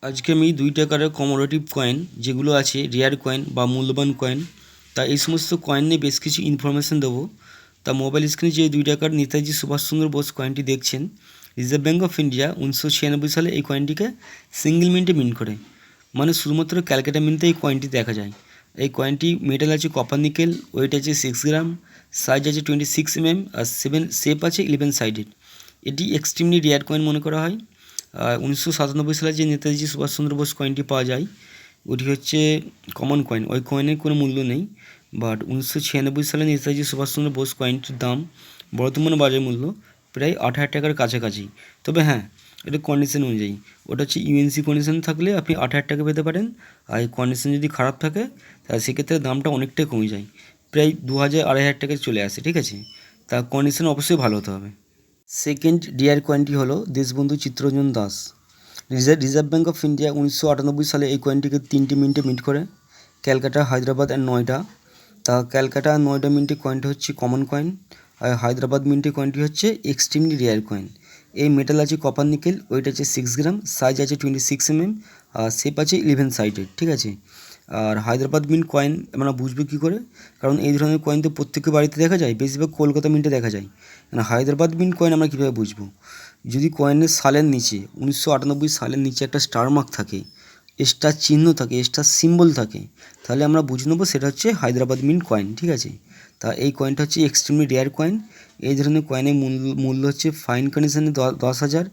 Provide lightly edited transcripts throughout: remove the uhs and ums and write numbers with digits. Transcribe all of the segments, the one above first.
আজকে আমি 2 টাকার কমোডেটিভ কয়েন যেগুলো আছে রেয়ার কয়েন বা মূল্যবান কয়েন, তা এই সমস্ত কয়েন নিয়ে বেশ কিছু ইনফরমেশান দেবো। তা মোবাইল স্ক্রিনে যে 2 টাকার নেতাজি সুভাষচন্দ্র বোস কয়েনটি দেখছেন, রিজার্ভ ব্যাঙ্ক অফ ইন্ডিয়া 1996 সালে এই কয়েনটিকে সিঙ্গেল মিন্টে মিন্ট করে, মানে শুধুমাত্র ক্যালকাটা মিন্টে এই কয়েনটি দেখা যায়। এই কয়েনটি মেটাল আছে কপার নিকেল, ওয়েট আছে 6 গ্রাম, সাইজ আছে 26 mm আর শেপ আছে 11 সাইডেড। এটি এক্সট্রিমলি রেয়ার কয়েন মনে করা হয়। 1997 সালে যে নেতাজি সুভাষচন্দ্র বোস কয়েনটি পাওয়া যায় ওটি হচ্ছে কমন কয়েন, ওই কয়েনের কোনো মূল্য নেই। বাট 1996 সালে নেতাজি সুভাষচন্দ্র বোস কয়েনটির দাম বর্তমান বাজার মূল্য প্রায় 8,000 টাকার কাছাকাছি। তবে হ্যাঁ, এটা কন্ডিশন অনুযায়ী, ওটা হচ্ছে ইউএনসি কন্ডিশন থাকলে আপনি 8,000 টাকা পেতে পারেন, আর এই কন্ডিশন যদি খারাপ থাকে তাহলে সেক্ষেত্রে দামটা অনেকটাই কমে যায়, প্রায় 2,000-2,500 টাকায় চলে আসে। ঠিক আছে, তা কন্ডিশন অবশ্যই ভালো হতে হবে। সেকেন্ড রেয়ার কয়েনটি হলো Deshbandhu Chittaranjan Das. Reserve bank of India 1998 সালে এই কয়েনটিকে 3টে মিন্টে মিন্ট করে, ক্যালকাটা, হায়দ্রাবাদ অ্যান্ড নয়ডা। তা ক্যালকাটা আর নয়ডা মিন্টে কয়েনটি হচ্ছে কমন কয়েন, আর হায়দ্রাবাদ মিন্টে কয়েনটি হচ্ছে এক্সট্রিমলি রেয়ার কয়েন। এই মেটাল আছে কপার নিকেল, ওয়েট আছে 6 গ্রাম, সাইজ আছে 26 mm আর শেপ আছে 11 সাইডেড। ঠিক আছে, আর হায়দ্রাবাদ মিন্ট কয়েন আমরা বুঝবো কী করে, কারণ এই ধরনের কয়েন তো প্রত্যেকের বাড়িতে দেখা যায়, বেশিরভাগ কলকাতা মিন্টে দেখা যায়। হায়দ্রাবাদ মিন্ট কয়েন আমরা কীভাবে বুঝবো? যদি কয়েনের সালের নিচে 1998 সালের নিচে একটা স্টার মার্ক থাকে, স্টার চিহ্ন থাকে, স্টার সিম্বল থাকে, তাহলে আমরা বুঝে নেবো সেটা হচ্ছে হায়দ্রাবাদ মিন্ট কয়েন। ঠিক আছে, তা এই কয়েনটা হচ্ছে এক্সট্রিমলি রেয়ার কয়েন। এই ধরনের কয়েনের মূল্য হচ্ছে ফাইন কন্ডিশনে 10,000,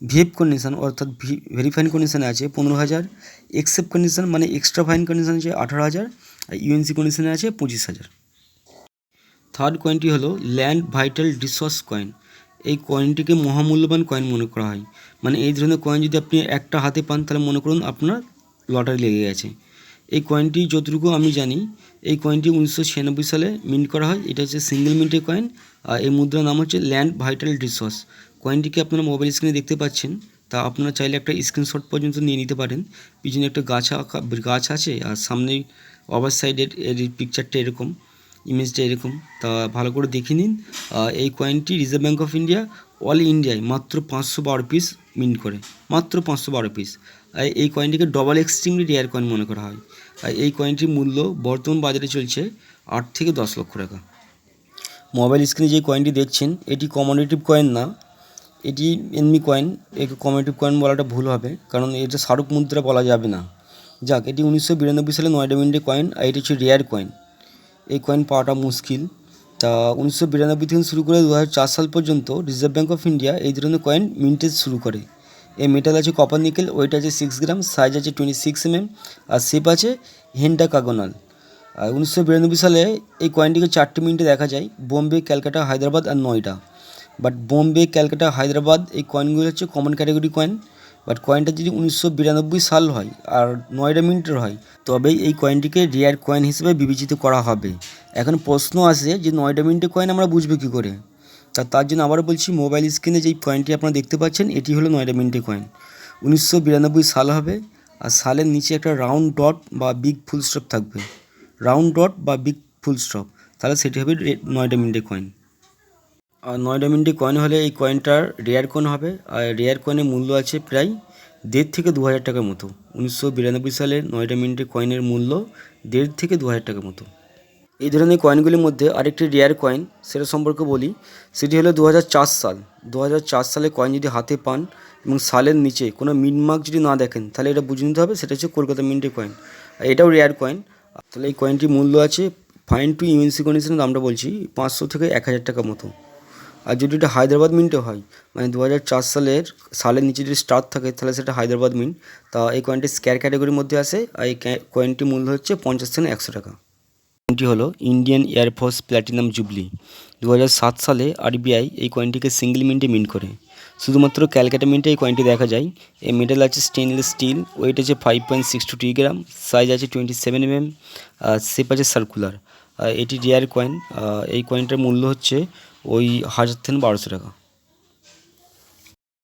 ভিএফ কন্ডিশন অর্থাৎ ভেরিফাইন কন্ডিশনে আছে 15,000, এক্সেপ্ট কন্ডিশন মানে এক্সট্রা ফাইন কন্ডিশন আছে 18,000, আর ইউএনসি কন্ডিশনে আছে 25,000। থার্ড কয়েনটি হলো ল্যান্ড ভাইটাল রিসোর্স কয়েন। এই কয়েনটিকে মহামূল্যবান কয়েন মনে করা হয়, মানে এই ধরনের কয়েন যদি আপনি একটা হাতে পান তাহলে মনে করুন আপনার লটারি লেগে গেছে। এই কয়েনটি যতটুকু আমি জানি, এই কয়েনটি 1996 সালে মিন্ট করা হয়। এটা হচ্ছে সিঙ্গেল মিন্টের কয়েন, আর এই মুদ্রার নাম হচ্ছে ল্যান্ড ভাইটাল রিসোর্স। কয়েনটিকে আপনারা মোবাইল স্ক্রিনে দেখতে পাচ্ছেন, তা আপনারা চাইলে একটা স্ক্রিনশট পর্যন্ত নিয়ে নিতে পারেন। পিছনে একটা গাছ আছে, আর সামনে ওভার সাইডের এর পিকচারটা এরকম, ইমেজটা এরকম। তা ভালো করে দেখে নিন। এই কয়েনটি reserve bank of India all ইন্ডিয়ায় মাত্র 512 পিস মিন্ট করে, মাত্র 512 পিস। এই কয়েনটিকে ডবল এক্সট্রিমলি রেয়ার কয়েন মনে করা হয়। আর এই কয়েনটির মূল্য বর্তমান বাজারে চলছে 8 থেকে 10 লক্ষ টাকা। মোবাইল স্ক্রিনে যে কয়েনটি দেখছেন এটি কমোডেটিভ কয়েন না, এটি এমনি কয়েন। একে কমোডেটিভ কয়েন বলাটা ভুল হবে, কারণ এটা স্মারক মুদ্রা বলা যাবে না। যাক, এটি 1992 সালে নয়ডা মিন্টের কয়েন, আর এটি হচ্ছে রেয়ার কয়েন। এই কয়েন পাওয়াটা মুশকিল। তা 1992 থেকে শুরু করে 2004 সাল পর্যন্ত রিজার্ভ ব্যাঙ্ক অফ ইন্ডিয়া এই ধরনের কয়েন মিন্টেজ শুরু করে। এই মেটাল আছে কপার নিকেল, ওয়েট আছে 6 গ্রাম, সাইজ আছে 26 mm আর শেপ আছে হেন্টাকাগোনাল। আর 1992 সালে এই কয়েনটিকে 4টে মিন্টে দেখা যায়, বোম্বে, ক্যালকাটা, হায়দ্রাবাদ আর নয়ডা। বাট বোম্বে, ক্যালকাটা, হায়দ্রাবাদ এই কয়েনগুলো হচ্ছে কমন ক্যাটাগরি কয়েন। বাট কয়েনটা যদি 1992 সাল হয় আর নয়ডা মিন্টের হয়, তবেই এই কয়েনটিকে রেয়ার কয়েন হিসেবে বিবেচিত করা হবে। এখন প্রশ্ন আসে যে নয়ডা মিন্টের কয়েন আমরা বুঝবো কী করে? তার জন্য আবারও বলছি, মোবাইল স্ক্রিনে যেই কয়েনটি আপনারা দেখতে পাচ্ছেন এটি হলো নয়ডা মিন্টের কয়েন। 1992 সাল হবে, আর সালের নিচে একটা রাউন্ড ডট বা বিগ ফুল স্টপ থাকবে, রাউন্ড ডট বা বিগ ফুল স্টপ, তাহলে সেটি হবে নয়ডা মিন্টের কয়েন। আর নয়ডা মিন্টের কয়েন হলে এই কয়েনটার রেয়ার কয়েন হবে, আর রেয়ার কয়েনের মূল্য আছে প্রায় 1.5 থেকে 2,000 টাকার মতো। 1992 সালের নয়ডা মিন্টের কয়েনের মূল্য 1.5 থেকে 2,000 টাকার মতো। এই ধরনের কয়েনগুলির মধ্যে আরেকটি রেয়ার কয়েন, সেটা সম্পর্কে বলি। সেটি হলো 2004 সাল। 2004 সালে কয়েন যদি হাতে পান এবং সালের নিচে কোনো মিন্ট মার্ক যদি না দেখেন, তাহলে এটা বুঝে নিতে হবে সেটা হচ্ছে কলকাতা মিন্টের কয়েন, আর এটাও রেয়ার কয়েন। তাহলে এই কয়েনটির মূল্য আছে ফাইন টু ইউএনসি কন্ডিশনের দামটা বলছি 500 থেকে 1,000 টাকার মতো। আর যদি এটা হায়দ্রাবাদ মিন্টে হয়, মানে 2004 সালের নিচে যদি স্টার থাকে, তাহলে সেটা হায়দ্রাবাদ মিন্ট। তা এই কয়েনটি স্কোয়ার ক্যাটাগরির মধ্যে আসে, আর এই কয়েনটির মূল্য হচ্ছে 50 থেকে 100 টাকা। কয়েনটি হলো ইন্ডিয়ান এয়ারফোর্স প্ল্যাটিনাম জুবলি। 2007 সালে আরবিআই এই কয়েনটিকে সিঙ্গেল মিন্টে মিন্ট করে। শুধুমাত্র ক্যালকাটা মিন্টে এই কয়েনটি দেখা যায়। এই মেটাল আছে স্টেনলেস স্টিল, ওয়েট আছে 5.62 গ্রাম, সাইজ আছে 27 mm আর শেপ আছে সার্কুলার। এটি রেয়ার কয়েন। এই কয়েনটার মূল্য হচ্ছে ওই 1,000 থেকে 1,200 টাকা।